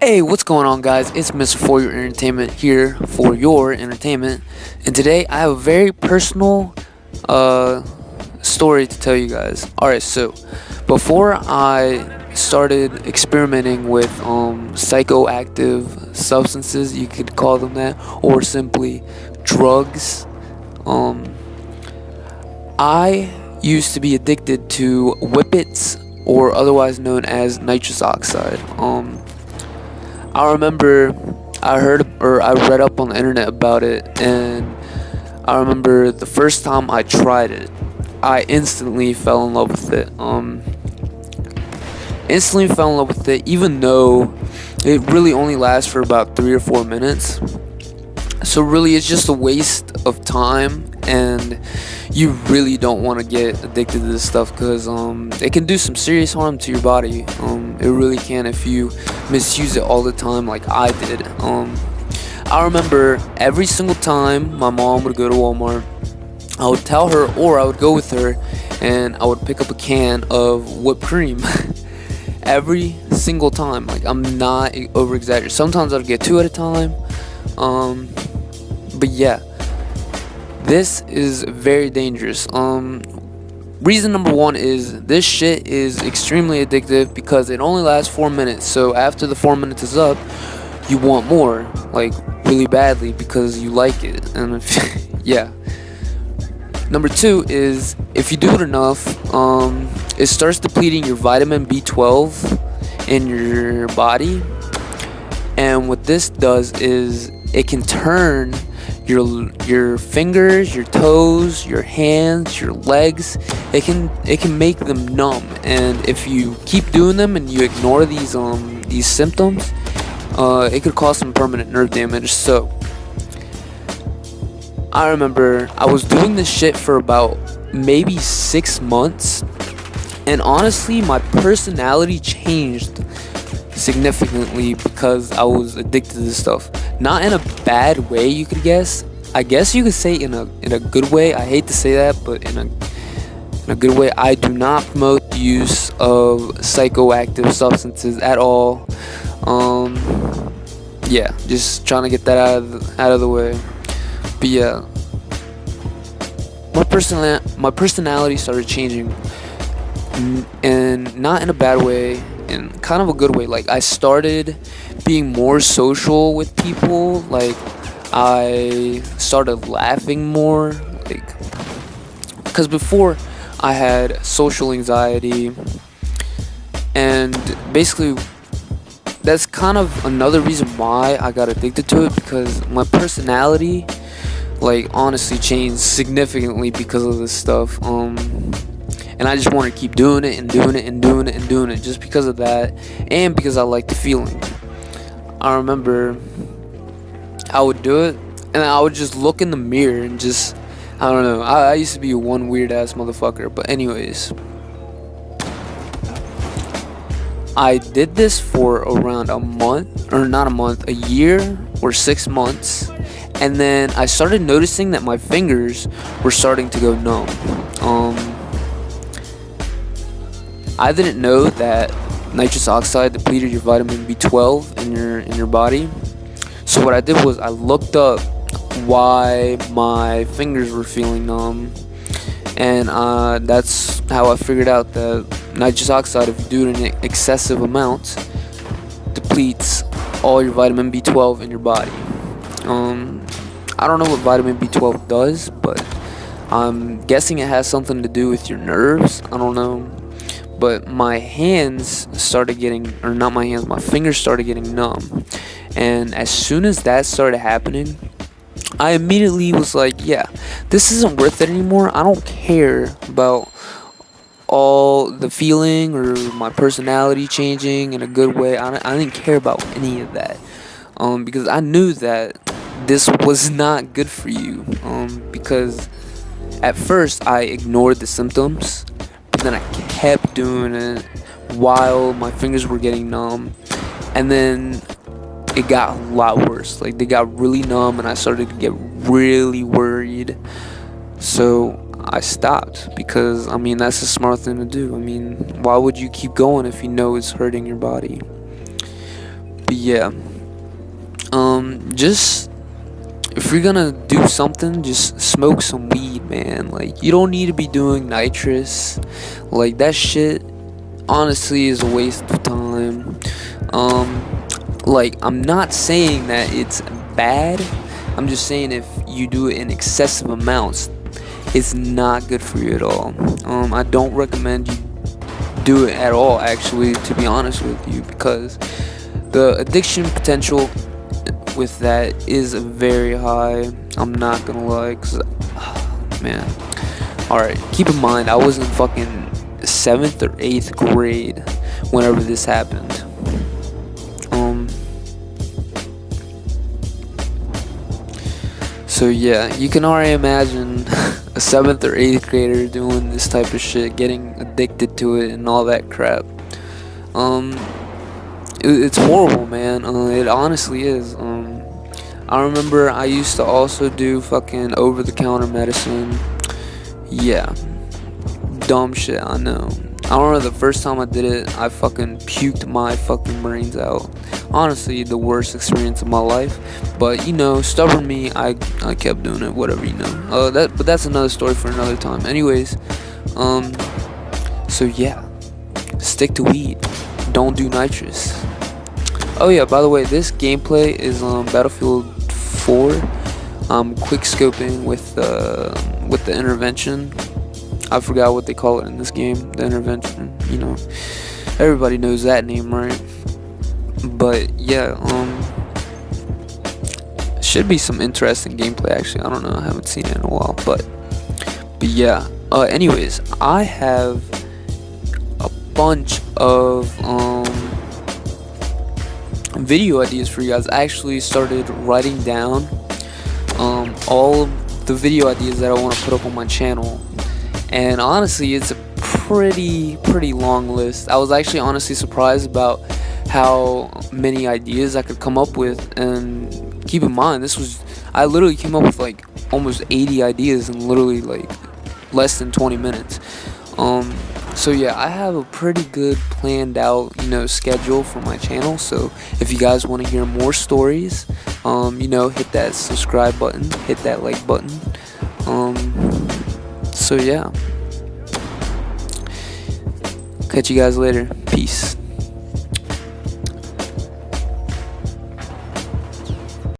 Hey, what's going on, guys? It's Mr. For Your Entertainment here for your entertainment, and today I have a very personal uh, story to tell you guys. Alright, so before I started experimenting with psychoactive substances, you could call them that, or simply drugs, um, I used to be addicted to Whippets, or otherwise known as nitrous oxide. I remember I heard or I read up on the internet about it, and I remember the first time I tried it, I instantly fell in love with it. Instantly fell in love with it, even though it really only lasts for about 3 or 4 minutes. So really, it's just a waste of time, and you really don't want to get addicted to this stuff because it can do some serious harm to your body. It really can if you misuse it all the time, like I did. I remember every single time my mom would go to Walmart, I would tell her, or I would go with her, and I would pick up a can of whipped cream. Every single time, like, I'm not over exaggerating. Sometimes I'd get two at a time. But yeah, this is very dangerous. Reason number one is this shit is extremely addictive because it only lasts 4 minutes. So after the 4 minutes is up, you want more, like really badly, because you like it. And yeah. Number two is if you do it enough, it starts depleting your vitamin B12 in your body. And what this does is it can turn your fingers, your toes, your hands, your legs. It can make them numb, and if you keep doing them and you ignore these symptoms, it could cause some permanent nerve damage. So I remember I was doing this shit for about maybe 6 months, and honestly, my personality changed significantly because I was addicted to this stuff. Not in a bad way, you could guess. I guess you could say in a good way. I hate to say that, but in a good way. I do not promote the use of psychoactive substances at all. Yeah, just trying to get that out of the way. But yeah, my personality started changing, and not in a bad way, in kind of a good way. Like, I started being more social with people. Like, I started laughing more, like, because before I had social anxiety, and basically that's kind of another reason why I got addicted to it, because my personality, like, honestly changed significantly because of this stuff. And I just want to keep doing it and doing it and doing it and doing it just because of that, and because I like the feeling. I remember I would do it, and I would just look in the mirror and just, I don't know. I used to be one weird ass motherfucker. But anyways, I did this for around a month, or not a month, a year or 6 months, and then I started noticing that my fingers were starting to go numb. I didn't know that nitrous oxide depleted your vitamin B12 in your body. So what I did was I looked up why my fingers were feeling numb, and that's how I figured out that nitrous oxide, if you do it in excessive amounts, depletes all your vitamin B12 in your body. I don't know what vitamin B12 does, but I'm guessing it has something to do with your nerves. I don't know. But my hands started getting, or not my hands, my fingers started getting numb. And as soon as that started happening, I immediately was like, yeah, this isn't worth it anymore. I don't care about all the feeling or my personality changing in a good way. I didn't care about any of that. Because I knew that this was not good for you. Because at first I ignored the symptoms, but then I kept doing it while my fingers were getting numb, and then it got a lot worse. Like, they got really numb, and I started to get really worried. So I stopped, because I mean, that's the smart thing to do. I mean, why would you keep going if you know it's hurting your body? But yeah, just if you're gonna do something, just smoke some weed, man. Like, you don't need to be doing nitrous. Like, that shit honestly is a waste of time. Like, I'm not saying that it's bad. I'm just saying if you do it in excessive amounts, it's not good for you at all. I don't recommend you do it at all, actually, to be honest with you, because the addiction potential with that is very high. I'm not gonna lie, cause man. Alright, keep in mind I was in fucking 7th or 8th grade whenever this happened. So yeah, you can already imagine a 7th or 8th grader doing this type of shit, getting addicted to it and all that crap. It's horrible, man. It honestly is. I remember I used to also do fucking over-the-counter medicine. Yeah, dumb shit, I know. I remember the first time I did it, I fucking puked my fucking brains out. Honestly, the worst experience of my life. But you know, stubborn me, I kept doing it. Whatever, you know. But that's another story for another time. Anyways, so yeah, stick to weed. Don't do nitrous. Oh yeah, by the way, this gameplay is Battlefield 4. I'm quick scoping with the intervention. I forgot what they call it in this game. The intervention. You know, everybody knows that name, right? But yeah, should be some interesting gameplay. Actually, I don't know. I haven't seen it in a while, but yeah. Anyways, I have a bunch of video ideas for you guys. I actually started writing down all of the video ideas that I want to put up on my channel, and honestly, it's a pretty long list. I was actually honestly surprised about how many ideas I could come up with. And keep in mind, I literally came up with like almost 80 ideas in literally like less than 20 minutes. So yeah, I have a pretty good planned out, you know, schedule for my channel. So if you guys want to hear more stories, you know, hit that subscribe button, hit that like button. So yeah, catch you guys later. Peace.